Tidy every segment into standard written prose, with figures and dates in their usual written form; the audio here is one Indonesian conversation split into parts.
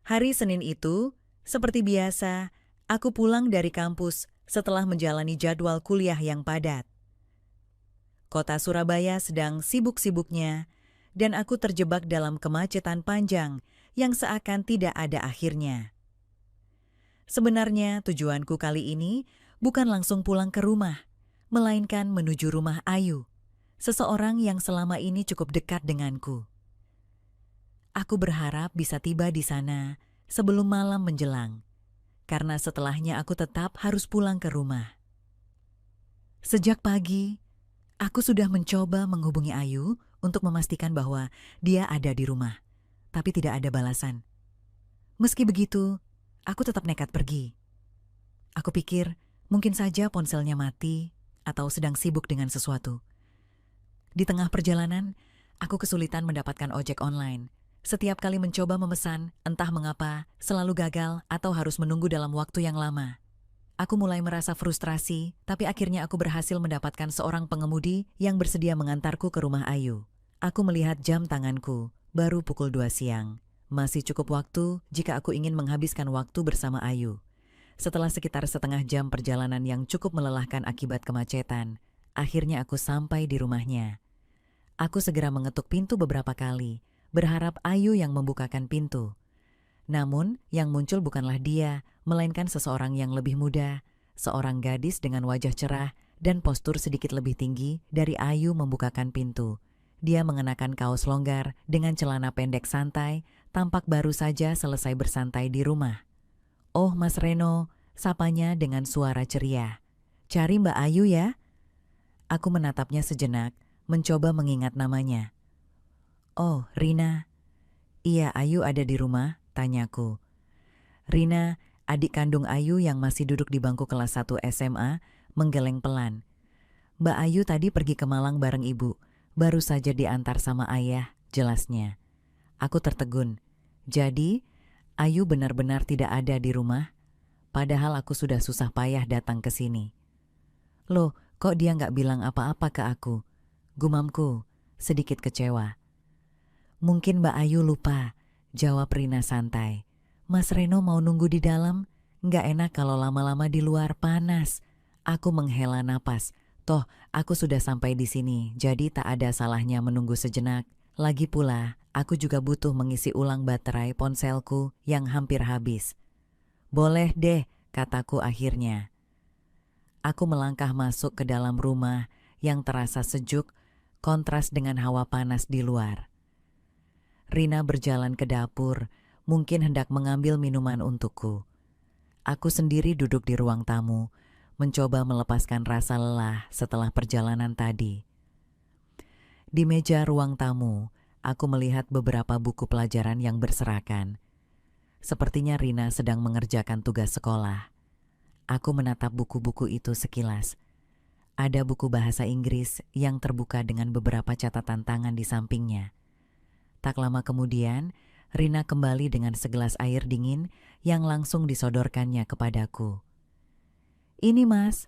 Hari Senin itu, seperti biasa, aku pulang dari kampus setelah menjalani jadwal kuliah yang padat. Kota Surabaya sedang sibuk-sibuknya, dan aku terjebak dalam kemacetan panjang yang seakan tidak ada akhirnya. Sebenarnya tujuanku kali ini bukan langsung pulang ke rumah, melainkan menuju rumah Ayu, seseorang yang selama ini cukup dekat denganku. Aku berharap bisa tiba di sana sebelum malam menjelang, karena setelahnya aku tetap harus pulang ke rumah. Sejak pagi, aku sudah mencoba menghubungi Ayu untuk memastikan bahwa dia ada di rumah, tapi tidak ada balasan. Meski begitu, aku tetap nekat pergi. Aku pikir mungkin saja ponselnya mati atau sedang sibuk dengan sesuatu. Di tengah perjalanan, aku kesulitan mendapatkan ojek online. Setiap kali mencoba memesan, entah mengapa, selalu gagal atau harus menunggu dalam waktu yang lama. Aku mulai merasa frustrasi, tapi akhirnya aku berhasil mendapatkan seorang pengemudi yang bersedia mengantarku ke rumah Ayu. Aku melihat jam tanganku, baru pukul 2 siang. Masih cukup waktu jika aku ingin menghabiskan waktu bersama Ayu. Setelah sekitar setengah jam perjalanan yang cukup melelahkan akibat kemacetan, akhirnya aku sampai di rumahnya. Aku segera mengetuk pintu beberapa kali, berharap Ayu yang membukakan pintu. Namun, yang muncul bukanlah dia, melainkan seseorang yang lebih muda, seorang gadis dengan wajah cerah dan postur sedikit lebih tinggi dari Ayu membukakan pintu. Dia mengenakan kaos longgar dengan celana pendek santai, tampak baru saja selesai bersantai di rumah. "Oh, Mas Reno," sapanya dengan suara ceria. "Cari Mbak Ayu ya?" Aku menatapnya sejenak, mencoba mengingat namanya. "Oh, Rina." "Iya, Ayu ada di rumah?" tanyaku. Rina, adik kandung Ayu yang masih duduk di bangku kelas 1 SMA, menggeleng pelan. "Mbak Ayu tadi pergi ke Malang bareng ibu, baru saja diantar sama ayah," jelasnya. Aku tertegun. Jadi, Ayu benar-benar tidak ada di rumah? Padahal aku sudah susah payah datang ke sini. "Loh, kok dia nggak bilang apa-apa ke aku?" gumamku, sedikit kecewa. "Mungkin Mbak Ayu lupa," jawab Rina santai. "Mas Reno mau nunggu di dalam? Nggak enak kalau lama-lama di luar panas." Aku menghela napas. Toh, aku sudah sampai di sini, jadi tak ada salahnya menunggu sejenak. Lagi pula, aku juga butuh mengisi ulang baterai ponselku yang hampir habis. "Boleh deh," kataku akhirnya. Aku melangkah masuk ke dalam rumah yang terasa sejuk, kontras dengan hawa panas di luar. Rina berjalan ke dapur, mungkin hendak mengambil minuman untukku. Aku sendiri duduk di ruang tamu, mencoba melepaskan rasa lelah setelah perjalanan tadi. Di meja ruang tamu, aku melihat beberapa buku pelajaran yang berserakan. Sepertinya Rina sedang mengerjakan tugas sekolah. Aku menatap buku-buku itu sekilas. Ada buku bahasa Inggris yang terbuka dengan beberapa catatan tangan di sampingnya. Tak lama kemudian, Rina kembali dengan segelas air dingin yang langsung disodorkannya kepadaku. "Ini Mas."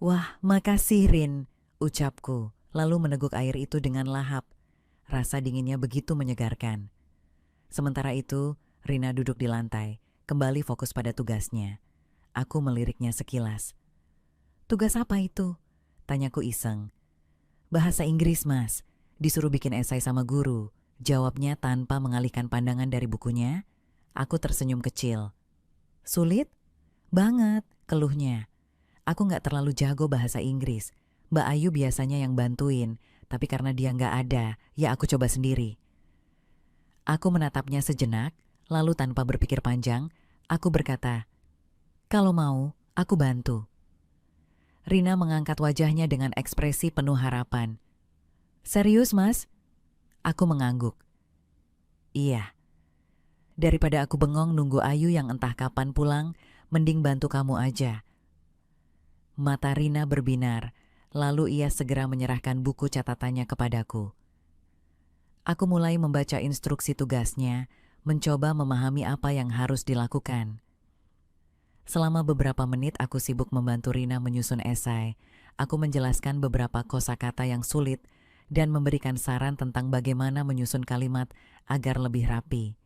"Wah, makasih Rin," ucapku, lalu meneguk air itu dengan lahap. Rasa dinginnya begitu menyegarkan. Sementara itu, Rina duduk di lantai, kembali fokus pada tugasnya. Aku meliriknya sekilas. "Tugas apa itu?" tanyaku iseng. "Bahasa Inggris, Mas. Disuruh bikin esai sama guru," jawabnya tanpa mengalihkan pandangan dari bukunya. Aku tersenyum kecil. "Sulit?" "Banget," keluhnya. "Aku nggak terlalu jago bahasa Inggris. Mbak Ayu biasanya yang bantuin, tapi karena dia nggak ada, ya aku coba sendiri." Aku menatapnya sejenak, lalu tanpa berpikir panjang, aku berkata, "Kalau mau, aku bantu." Rina mengangkat wajahnya dengan ekspresi penuh harapan. "Serius, Mas?" Aku mengangguk. "Iya. Daripada aku bengong nunggu Ayu yang entah kapan pulang, mending bantu kamu aja." Mata Rina berbinar, lalu ia segera menyerahkan buku catatannya kepadaku. Aku mulai membaca instruksi tugasnya, mencoba memahami apa yang harus dilakukan. Selama beberapa menit aku sibuk membantu Rina menyusun esai. Aku menjelaskan beberapa kosakata yang sulit dan memberikan saran tentang bagaimana menyusun kalimat agar lebih rapi.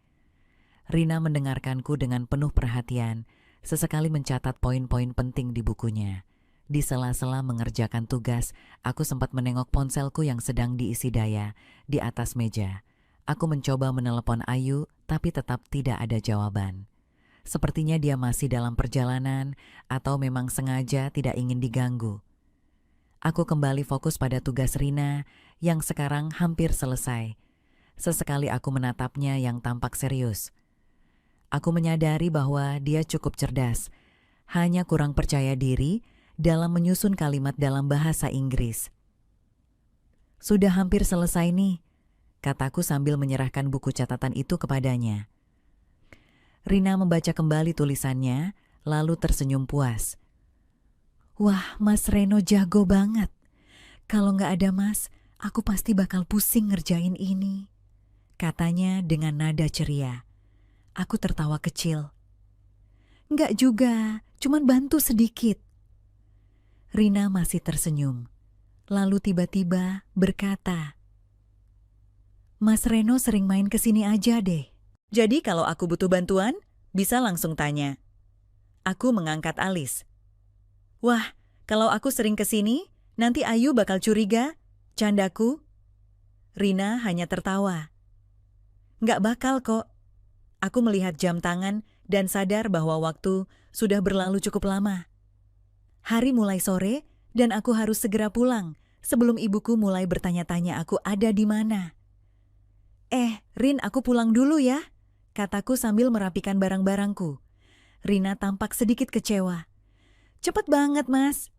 Rina mendengarkanku dengan penuh perhatian, sesekali mencatat poin-poin penting di bukunya. Di sela-sela mengerjakan tugas, aku sempat menengok ponselku yang sedang diisi daya di atas meja. Aku mencoba menelepon Ayu, tapi tetap tidak ada jawaban. Sepertinya dia masih dalam perjalanan atau memang sengaja tidak ingin diganggu. Aku kembali fokus pada tugas Rina yang sekarang hampir selesai. Sesekali aku menatapnya yang tampak serius. Aku menyadari bahwa dia cukup cerdas, hanya kurang percaya diri dalam menyusun kalimat dalam bahasa Inggris. "Sudah hampir selesai nih," kataku sambil menyerahkan buku catatan itu kepadanya. Rina membaca kembali tulisannya, lalu tersenyum puas. "Wah, Mas Reno jago banget. Kalau nggak ada Mas, aku pasti bakal pusing ngerjain ini," katanya dengan nada ceria. Aku tertawa kecil. "Nggak juga, cuman bantu sedikit." Rina masih tersenyum. Lalu tiba-tiba berkata, "Mas Reno sering main ke sini aja deh. Jadi kalau aku butuh bantuan, bisa langsung tanya." Aku mengangkat alis. "Wah, kalau aku sering ke sini, nanti Ayu bakal curiga," candaku. Rina hanya tertawa. "Nggak bakal kok." Aku melihat jam tangan dan sadar bahwa waktu sudah berlalu cukup lama. Hari mulai sore dan aku harus segera pulang sebelum ibuku mulai bertanya-tanya aku ada di mana. Rin, aku pulang dulu ya," kataku sambil merapikan barang-barangku. Rina tampak sedikit kecewa. "Cepet banget, Mas."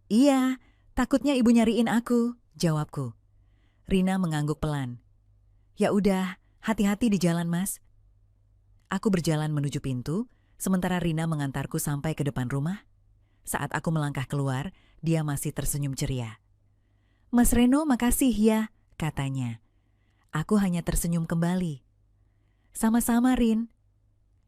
"Iya, takutnya ibu nyariin aku," jawabku. Rina mengangguk pelan. "Ya udah, hati-hati di jalan, Mas." Aku berjalan menuju pintu, sementara Rina mengantarku sampai ke depan rumah. Saat aku melangkah keluar, dia masih tersenyum ceria. "Mas Reno, makasih ya," katanya. Aku hanya tersenyum kembali. "Sama-sama, Rin."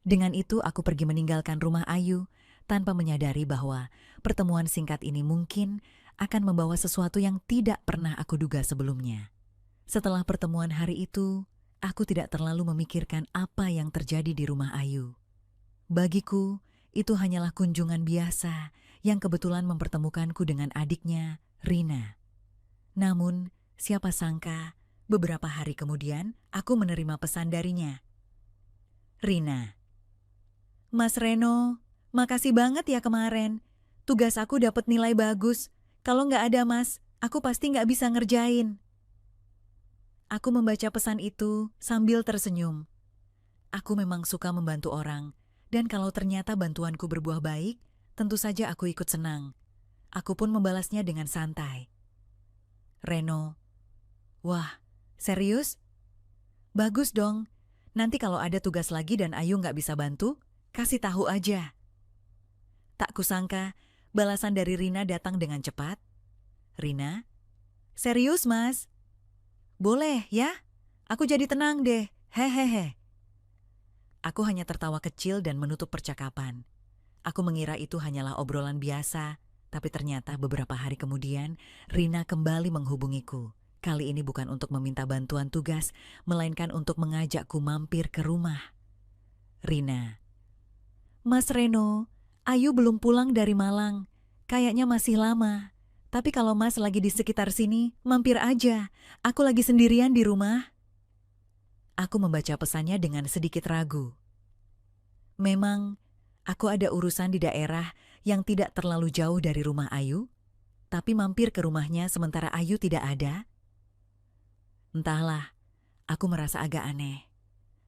Dengan itu aku pergi meninggalkan rumah Ayu, tanpa menyadari bahwa pertemuan singkat ini mungkin akan membawa sesuatu yang tidak pernah aku duga sebelumnya. Setelah pertemuan hari itu, aku tidak terlalu memikirkan apa yang terjadi di rumah Ayu. Bagiku, itu hanyalah kunjungan biasa yang kebetulan mempertemukanku dengan adiknya, Rina. Namun, siapa sangka, beberapa hari kemudian aku menerima pesan darinya. "Rina, Mas Reno, makasih banget ya kemarin. Tugas aku dapat nilai bagus. Kalau nggak ada Mas, aku pasti nggak bisa ngerjain." Aku membaca pesan itu sambil tersenyum. Aku memang suka membantu orang, dan kalau ternyata bantuanku berbuah baik, tentu saja aku ikut senang. Aku pun membalasnya dengan santai. "Reno, wah, serius? Bagus dong. Nanti kalau ada tugas lagi dan Ayu nggak bisa bantu, kasih tahu aja." Tak kusangka, balasan dari Rina datang dengan cepat. "Rina, serius Mas? Boleh ya? Aku jadi tenang deh, hehehe." Aku hanya tertawa kecil dan menutup percakapan. Aku mengira itu hanyalah obrolan biasa, tapi ternyata beberapa hari kemudian Rina kembali menghubungiku. Kali ini bukan untuk meminta bantuan tugas, melainkan untuk mengajakku mampir ke rumah. "Rina, Mas Reno, Ayu belum pulang dari Malang. Kayaknya masih lama. Tapi kalau Mas lagi di sekitar sini, mampir aja. Aku lagi sendirian di rumah." Aku membaca pesannya dengan sedikit ragu. Memang, aku ada urusan di daerah yang tidak terlalu jauh dari rumah Ayu, tapi mampir ke rumahnya sementara Ayu tidak ada. Entahlah, aku merasa agak aneh.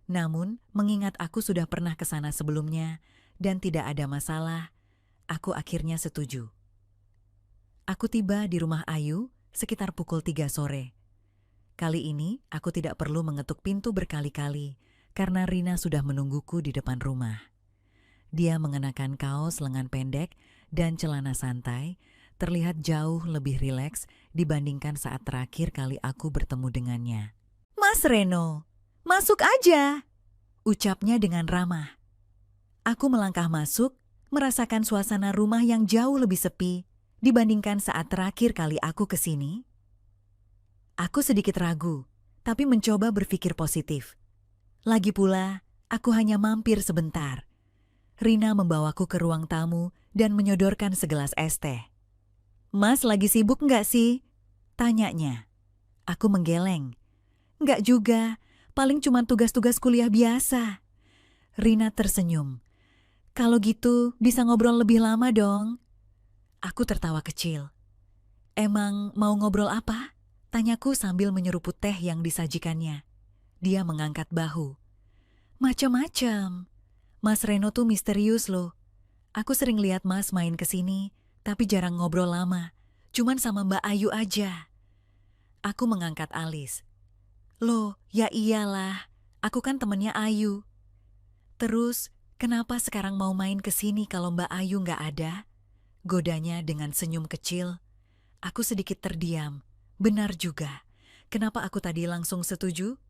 Namun, mengingat aku sudah pernah ke sana sebelumnya dan tidak ada masalah, aku akhirnya setuju. Aku tiba di rumah Ayu sekitar pukul 3 sore. Kali ini, aku tidak perlu mengetuk pintu berkali-kali karena Rina sudah menungguku di depan rumah. Dia mengenakan kaos lengan pendek dan celana santai, terlihat jauh lebih rileks dibandingkan saat terakhir kali aku bertemu dengannya. "Mas Reno, masuk aja," ucapnya dengan ramah. Aku melangkah masuk, merasakan suasana rumah yang jauh lebih sepi dibandingkan saat terakhir kali aku ke sini. Aku sedikit ragu, tapi mencoba berpikir positif. Lagi pula, Aku hanya mampir sebentar. Rina membawaku ke ruang tamu dan menyodorkan segelas es teh. Mas lagi sibuk nggak sih? Tanyanya. Aku menggeleng. Nggak juga, paling cuma tugas-tugas kuliah biasa. Rina tersenyum. Kalau gitu bisa ngobrol lebih lama dong. Aku tertawa kecil. Emang mau ngobrol apa? Tanyaku sambil menyeruput teh yang disajikannya. Dia mengangkat bahu. Macam-macam. Mas Reno tuh misterius loh. Aku sering lihat Mas main ke sini, tapi jarang ngobrol lama. Cuman sama Mbak Ayu aja. Aku mengangkat alis. Loh, ya iyalah. Aku kan temennya Ayu. Terus, kenapa sekarang mau main ke sini kalau Mbak Ayu nggak ada? Godanya dengan senyum kecil. Aku sedikit terdiam. Benar juga. Kenapa aku tadi langsung setuju?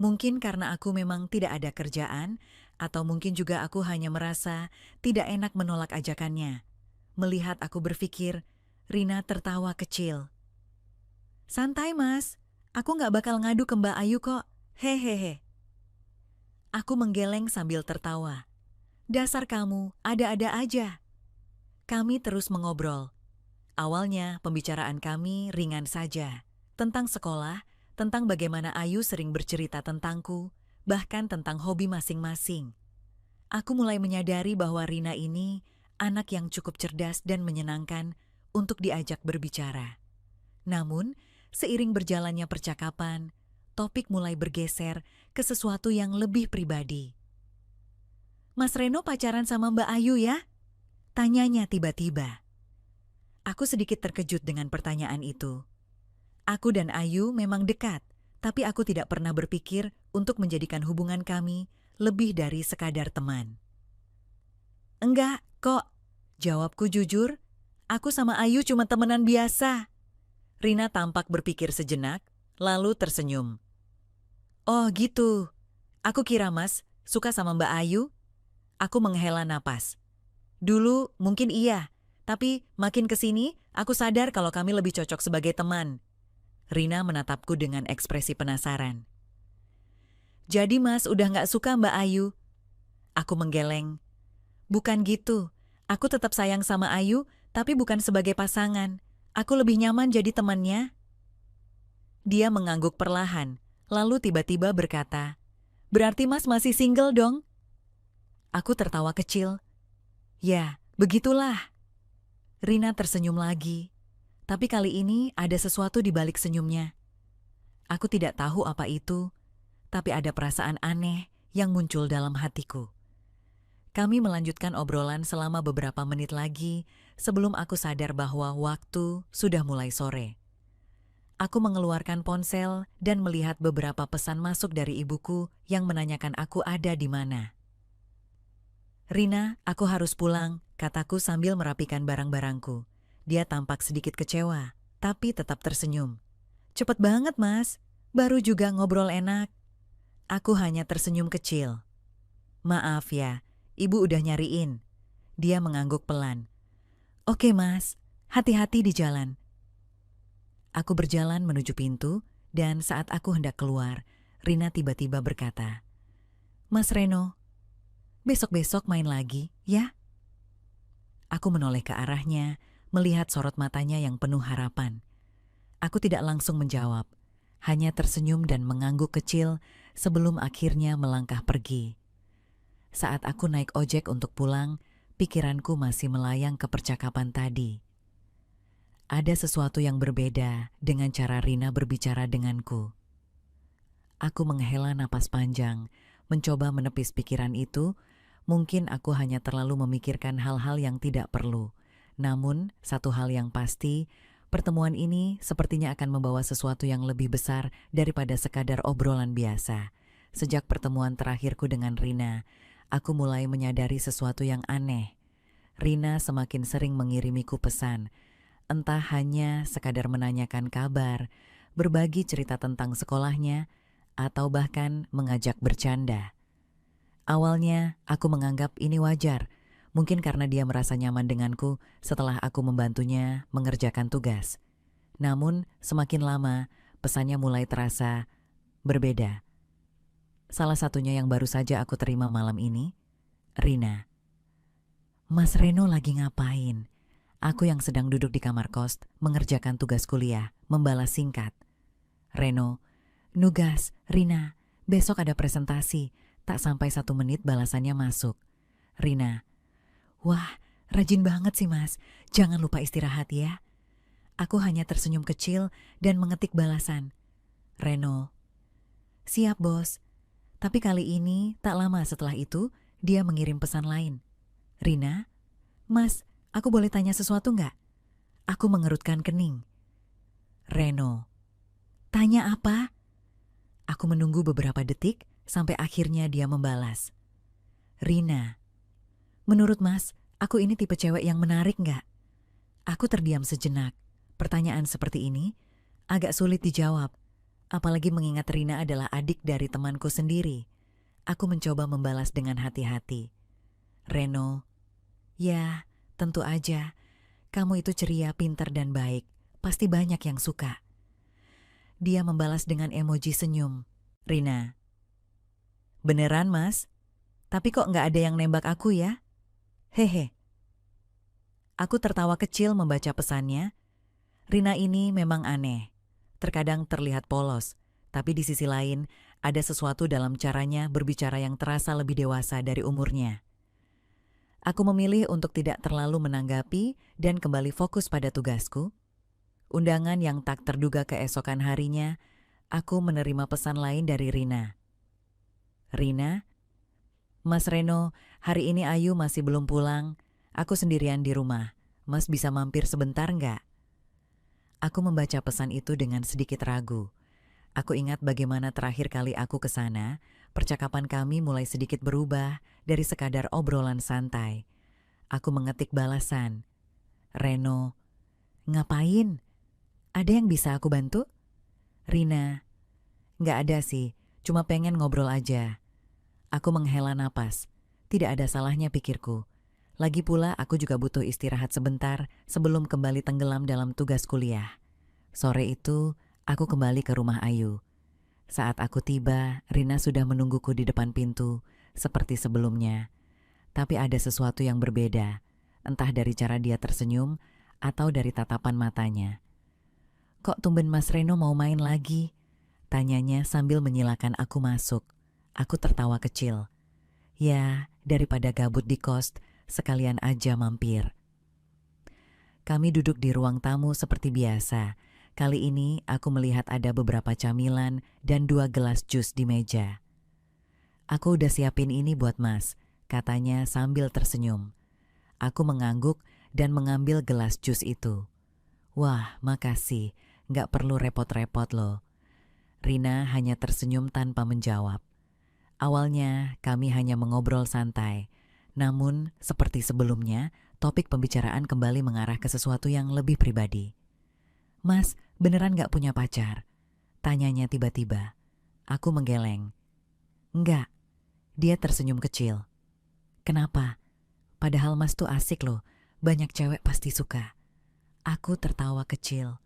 Mungkin karena aku memang tidak ada kerjaan, atau mungkin juga aku hanya merasa tidak enak menolak ajakannya. Melihat aku berpikir, Rina tertawa kecil. Santai mas, aku nggak bakal ngadu ke Mbak Ayu kok. Hehehe. Aku menggeleng sambil tertawa. Dasar kamu, ada-ada aja. Kami terus mengobrol. Awalnya pembicaraan kami ringan saja. Tentang sekolah, tentang bagaimana Ayu sering bercerita tentangku, bahkan tentang hobi masing-masing. Aku mulai menyadari bahwa Rina ini anak yang cukup cerdas dan menyenangkan untuk diajak berbicara. Namun, seiring berjalannya percakapan, topik mulai bergeser ke sesuatu yang lebih pribadi. Mas Reno pacaran sama Mbak Ayu ya? Tanyanya tiba-tiba. Aku sedikit terkejut dengan pertanyaan itu. Aku dan Ayu memang dekat, tapi aku tidak pernah berpikir untuk menjadikan hubungan kami lebih dari sekadar teman. Enggak, kok. Jawabku jujur, aku sama Ayu cuma temenan biasa. Rina tampak berpikir sejenak, lalu tersenyum. Oh gitu, aku kira mas suka sama Mbak Ayu. Aku menghela napas. Dulu mungkin iya, tapi makin kesini aku sadar kalau kami lebih cocok sebagai teman. Rina menatapku dengan ekspresi penasaran. Jadi mas udah gak suka Mbak Ayu? Aku menggeleng. Bukan gitu, aku tetap sayang sama Ayu, tapi bukan sebagai pasangan. Aku lebih nyaman jadi temannya. Dia mengangguk perlahan, lalu tiba-tiba berkata, berarti mas masih single dong? Aku tertawa kecil. Ya, begitulah. Rina tersenyum lagi, tapi kali ini ada sesuatu di balik senyumnya. Aku tidak tahu apa itu, tapi ada perasaan aneh yang muncul dalam hatiku. Kami melanjutkan obrolan selama beberapa menit lagi sebelum aku sadar bahwa waktu sudah mulai sore. Aku mengeluarkan ponsel dan melihat beberapa pesan masuk dari ibuku yang menanyakan aku ada di mana. Rina, aku harus pulang, kataku sambil merapikan barang-barangku. Dia tampak sedikit kecewa, tapi tetap tersenyum. Cepet banget mas, baru juga ngobrol enak. Aku hanya tersenyum kecil. Maaf ya, ibu udah nyariin. Dia mengangguk pelan. Oke mas, hati-hati di jalan. Aku berjalan menuju pintu, dan saat aku hendak keluar, Rina tiba-tiba berkata, Mas Reno, besok-besok main lagi, ya? Aku menoleh ke arahnya, melihat sorot matanya yang penuh harapan. Aku tidak langsung menjawab, hanya tersenyum dan mengangguk kecil sebelum akhirnya melangkah pergi. Saat aku naik ojek untuk pulang, pikiranku masih melayang ke percakapan tadi. Ada sesuatu yang berbeda dengan cara Rina berbicara denganku. Aku menghela napas panjang, mencoba menepis pikiran itu. Mungkin aku hanya terlalu memikirkan hal-hal yang tidak perlu. Namun, satu hal yang pasti, pertemuan ini sepertinya akan membawa sesuatu yang lebih besar daripada sekadar obrolan biasa. Sejak pertemuan terakhirku dengan Rina, aku mulai menyadari sesuatu yang aneh. Rina semakin sering mengirimiku pesan, entah hanya sekadar menanyakan kabar, berbagi cerita tentang sekolahnya, atau bahkan mengajak bercanda. Awalnya, aku menganggap ini wajar, mungkin karena dia merasa nyaman denganku setelah aku membantunya mengerjakan tugas. Namun, semakin lama, pesannya mulai terasa berbeda. Salah satunya yang baru saja aku terima malam ini, Rina. Mas Reno lagi ngapain? Aku yang sedang duduk di kamar kos, mengerjakan tugas kuliah, membalas singkat. Reno, nugas, Rina, besok ada presentasi. Tak sampai 1 menit balasannya masuk. Rina, wah, rajin banget sih mas, jangan lupa istirahat ya. Aku hanya tersenyum kecil dan mengetik balasan. Reno, siap bos. Tapi kali ini tak lama setelah itu, dia mengirim pesan lain. Rina, mas, aku boleh tanya sesuatu nggak? Aku mengerutkan kening. Reno, tanya apa? Aku menunggu beberapa detik sampai akhirnya dia membalas. Rina, menurut mas, aku ini tipe cewek yang menarik nggak? Aku terdiam sejenak. Pertanyaan seperti ini agak sulit dijawab. Apalagi mengingat Rina adalah adik dari temanku sendiri. Aku mencoba membalas dengan hati-hati. Reno, ya, tentu aja. Kamu itu ceria, pintar, dan baik. Pasti banyak yang suka. Dia membalas dengan emoji senyum. Rina, beneran mas? Tapi kok nggak ada yang nembak aku ya? Hehe. Aku tertawa kecil membaca pesannya. Rina ini memang aneh. Terkadang terlihat polos. Tapi di sisi lain, ada sesuatu dalam caranya berbicara yang terasa lebih dewasa dari umurnya. Aku memilih untuk tidak terlalu menanggapi dan kembali fokus pada tugasku. Undangan yang tak terduga keesokan harinya, aku menerima pesan lain dari Rina. Rina, Mas Reno, hari ini Ayu masih belum pulang. Aku sendirian di rumah. Mas bisa mampir sebentar nggak? Aku membaca pesan itu dengan sedikit ragu. Aku ingat bagaimana terakhir kali aku ke sana, percakapan kami mulai sedikit berubah dari sekadar obrolan santai. Aku mengetik balasan. Reno, ngapain? Ada yang bisa aku bantu? Rina, nggak ada sih, cuma pengen ngobrol aja. Aku menghela napas. Tidak ada salahnya pikirku. Lagi pula aku juga butuh istirahat sebentar sebelum kembali tenggelam dalam tugas kuliah. Sore itu, aku kembali ke rumah Ayu. Saat aku tiba, Rina sudah menungguku di depan pintu, seperti sebelumnya. Tapi ada sesuatu yang berbeda, entah dari cara dia tersenyum atau dari tatapan matanya. Kok tumben Mas Reno mau main lagi? Tanyanya sambil menyilakan aku masuk. Aku tertawa kecil. Ya, daripada gabut di kos, sekalian aja mampir. Kami duduk di ruang tamu seperti biasa. Kali ini aku melihat ada beberapa camilan dan 2 gelas jus di meja. Aku udah siapin ini buat Mas, katanya sambil tersenyum. Aku mengangguk dan mengambil gelas jus itu. Wah, makasih, nggak perlu repot-repot loh. Rina hanya tersenyum tanpa menjawab. Awalnya kami hanya mengobrol santai. Namun, seperti sebelumnya, topik pembicaraan kembali mengarah ke sesuatu yang lebih pribadi. Mas, beneran gak punya pacar? Tanyanya tiba-tiba. Aku menggeleng. Enggak. Dia tersenyum kecil. Kenapa? Padahal mas tuh asik loh. Banyak cewek pasti suka. Aku tertawa kecil.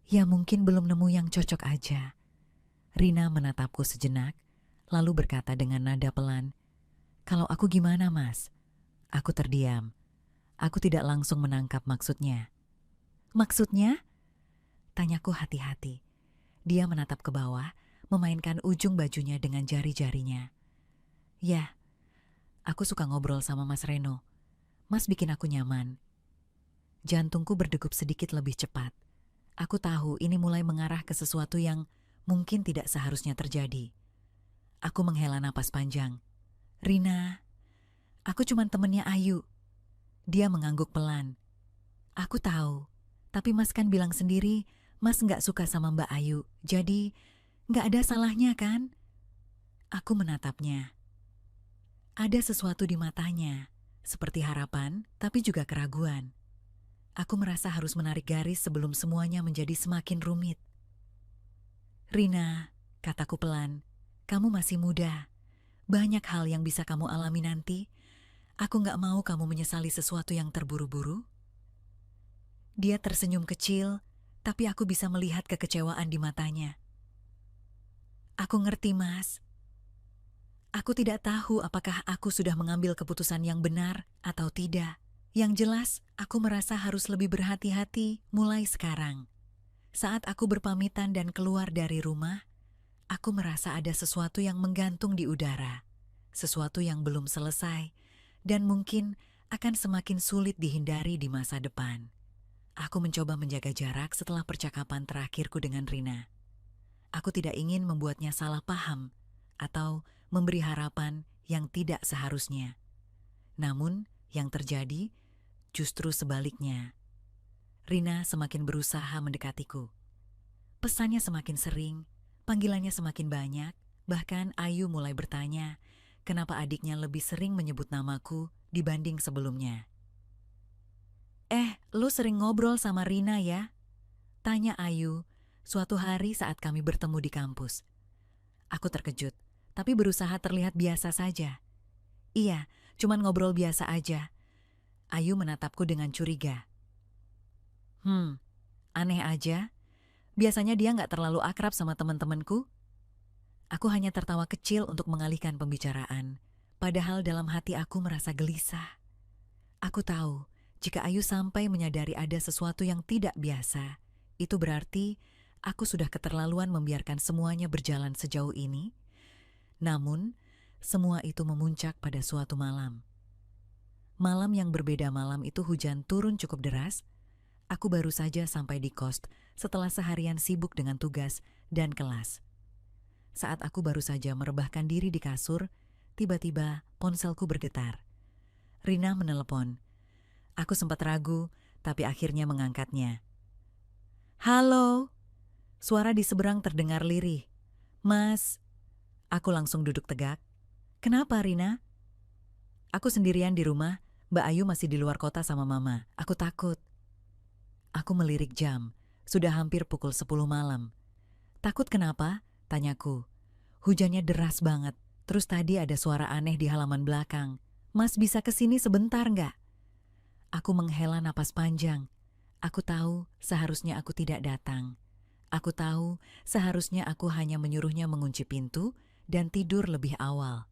Ya mungkin belum nemu yang cocok aja. Rina menatapku sejenak, lalu berkata dengan nada pelan, kalau aku gimana mas? Aku terdiam. Aku tidak langsung menangkap maksudnya. Maksudnya? Tanyaku hati-hati. Dia menatap ke bawah, memainkan ujung bajunya dengan jari-jarinya. Ya, aku suka ngobrol sama Mas Reno. Mas bikin aku nyaman. Jantungku berdegup sedikit lebih cepat. Aku tahu ini mulai mengarah ke sesuatu yang mungkin tidak seharusnya terjadi. Aku menghela napas panjang. Rina, aku cuman temennya Ayu. Dia mengangguk pelan. Aku tahu, tapi Mas kan bilang sendiri, Mas nggak suka sama Mbak Ayu. Jadi, nggak ada salahnya kan? Aku menatapnya. Ada sesuatu di matanya, seperti harapan, tapi juga keraguan. Aku merasa harus menarik garis sebelum semuanya menjadi semakin rumit. Rina, kataku pelan, kamu masih muda. Banyak hal yang bisa kamu alami nanti. Aku nggak mau kamu menyesali sesuatu yang terburu-buru. Dia tersenyum kecil, tapi aku bisa melihat kekecewaan di matanya. Aku ngerti, Mas. Aku tidak tahu apakah aku sudah mengambil keputusan yang benar atau tidak. Yang jelas, aku merasa harus lebih berhati-hati mulai sekarang. Saat aku berpamitan dan keluar dari rumah, aku merasa ada sesuatu yang menggantung di udara. Sesuatu yang belum selesai dan mungkin akan semakin sulit dihindari di masa depan. Aku mencoba menjaga jarak setelah percakapan terakhirku dengan Rina. Aku tidak ingin membuatnya salah paham atau memberi harapan yang tidak seharusnya. Namun, yang terjadi justru sebaliknya. Rina semakin berusaha mendekatiku. Pesannya semakin sering, panggilannya semakin banyak, bahkan Ayu mulai bertanya kenapa adiknya lebih sering menyebut namaku dibanding sebelumnya. Lu sering ngobrol sama Rina ya? Tanya Ayu suatu hari saat kami bertemu di kampus. Aku terkejut, tapi berusaha terlihat biasa saja. Iya, cuman ngobrol biasa aja. Ayu menatapku dengan curiga. Aneh aja. Biasanya dia nggak terlalu akrab sama teman-temanku. Aku hanya tertawa kecil untuk mengalihkan pembicaraan. Padahal dalam hati aku merasa gelisah. Aku tahu, jika Ayu sampai menyadari ada sesuatu yang tidak biasa, itu berarti aku sudah keterlaluan membiarkan semuanya berjalan sejauh ini. Namun, semua itu memuncak pada suatu malam. Malam yang berbeda malam itu hujan turun cukup deras. Aku baru saja sampai di kos setelah seharian sibuk dengan tugas dan kelas. Saat aku baru saja merebahkan diri di kasur, tiba-tiba ponselku bergetar. Rina menelepon. Aku sempat ragu, tapi akhirnya mengangkatnya. Halo, suara di seberang terdengar lirih. Mas, aku langsung duduk tegak. Kenapa, Rina? Aku sendirian di rumah, Mbak Ayu masih di luar kota sama Mama. Aku takut. Aku melirik jam, sudah hampir pukul 10 malam. Takut kenapa? Tanyaku. Hujannya deras banget, terus tadi ada suara aneh di halaman belakang. Mas bisa kesini sebentar nggak? Aku menghela napas panjang. Aku tahu seharusnya aku tidak datang. Aku tahu seharusnya aku hanya menyuruhnya mengunci pintu dan tidur lebih awal.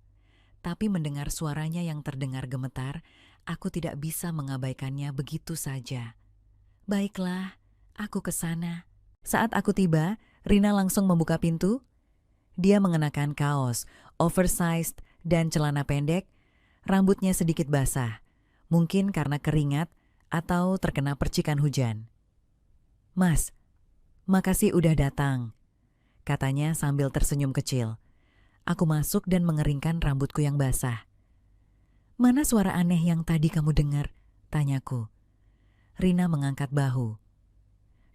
Tapi mendengar suaranya yang terdengar gemetar, aku tidak bisa mengabaikannya begitu saja. Baiklah, aku ke sana. Saat aku tiba, Rina langsung membuka pintu. Dia mengenakan kaos, oversized, dan celana pendek. Rambutnya sedikit basah. Mungkin karena keringat atau terkena percikan hujan. Mas, makasih udah datang, katanya sambil tersenyum kecil. Aku masuk dan mengeringkan rambutku yang basah. Mana suara aneh yang tadi kamu dengar? Tanyaku. Rina mengangkat bahu.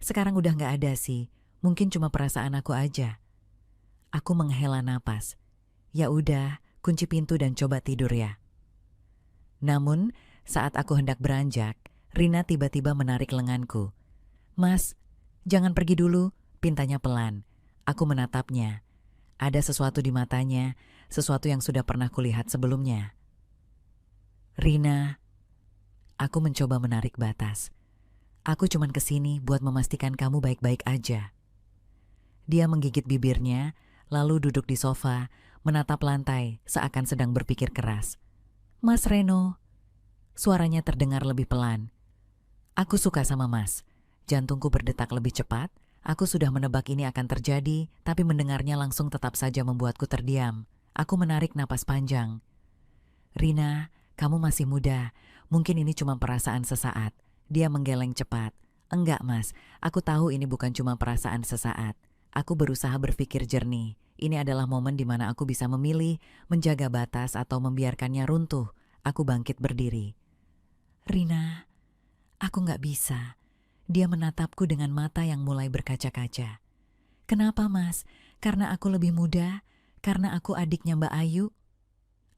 Sekarang udah gak ada sih, mungkin cuma perasaan aku aja. Aku menghela napas. Ya udah, kunci pintu dan coba tidur ya. Namun, saat aku hendak beranjak, Rina tiba-tiba menarik lenganku. Mas, jangan pergi dulu, pintanya pelan. Aku menatapnya. Ada sesuatu di matanya, sesuatu yang sudah pernah kulihat sebelumnya. Rina, aku mencoba menarik batas. Aku cuman kesini buat memastikan kamu baik-baik aja. Dia menggigit bibirnya, lalu duduk di sofa, menatap lantai seakan sedang berpikir keras. Mas Reno, suaranya terdengar lebih pelan. Aku suka sama Mas. Jantungku berdetak lebih cepat. Aku sudah menebak ini akan terjadi, tapi mendengarnya langsung tetap saja membuatku terdiam. Aku menarik napas panjang. Rina, kamu masih muda. Mungkin ini cuma perasaan sesaat. Dia menggeleng cepat. Enggak, Mas. Aku tahu ini bukan cuma perasaan sesaat. Aku berusaha berpikir jernih. Ini adalah momen di mana aku bisa memilih, menjaga batas atau membiarkannya runtuh. Aku bangkit berdiri. Rina, aku nggak bisa. Dia menatapku dengan mata yang mulai berkaca-kaca. Kenapa, Mas? Karena aku lebih muda? Karena aku adiknya Mbak Ayu?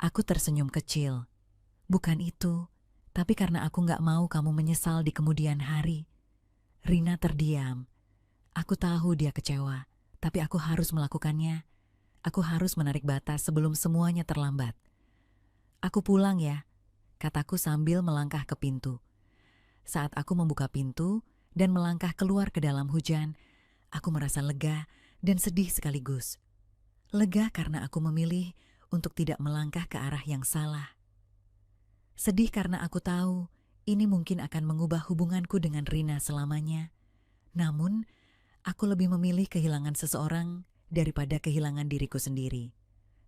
Aku tersenyum kecil. Bukan itu, tapi karena aku nggak mau kamu menyesal di kemudian hari. Rina terdiam. Aku tahu dia kecewa, tapi aku harus melakukannya. Aku harus menarik batas sebelum semuanya terlambat. Aku pulang ya, kataku sambil melangkah ke pintu. Saat aku membuka pintu dan melangkah keluar ke dalam hujan, aku merasa lega dan sedih sekaligus. Lega karena aku memilih untuk tidak melangkah ke arah yang salah. Sedih karena aku tahu ini mungkin akan mengubah hubunganku dengan Rina selamanya. Namun, aku lebih memilih kehilangan seseorang daripada kehilangan diriku sendiri.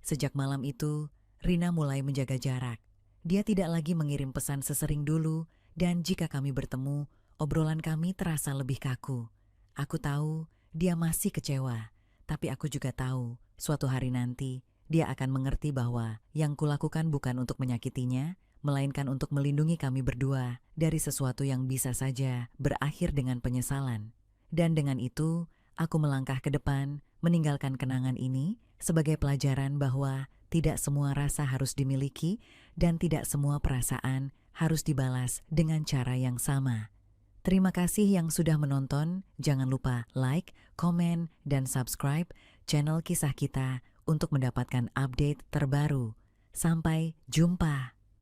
Sejak malam itu, Rina mulai menjaga jarak. Dia tidak lagi mengirim pesan sesering dulu, dan jika kami bertemu, obrolan kami terasa lebih kaku. Aku tahu dia masih kecewa, tapi aku juga tahu suatu hari nanti dia akan mengerti bahwa yang kulakukan bukan untuk menyakitinya, melainkan untuk melindungi kami berdua dari sesuatu yang bisa saja berakhir dengan penyesalan. Dan dengan itu, aku melangkah ke depan, meninggalkan kenangan ini sebagai pelajaran bahwa tidak semua rasa harus dimiliki dan tidak semua perasaan harus dibalas dengan cara yang sama. Terima kasih yang sudah menonton. Jangan lupa like, komen, dan subscribe channel Kisah Kita untuk mendapatkan update terbaru. Sampai jumpa.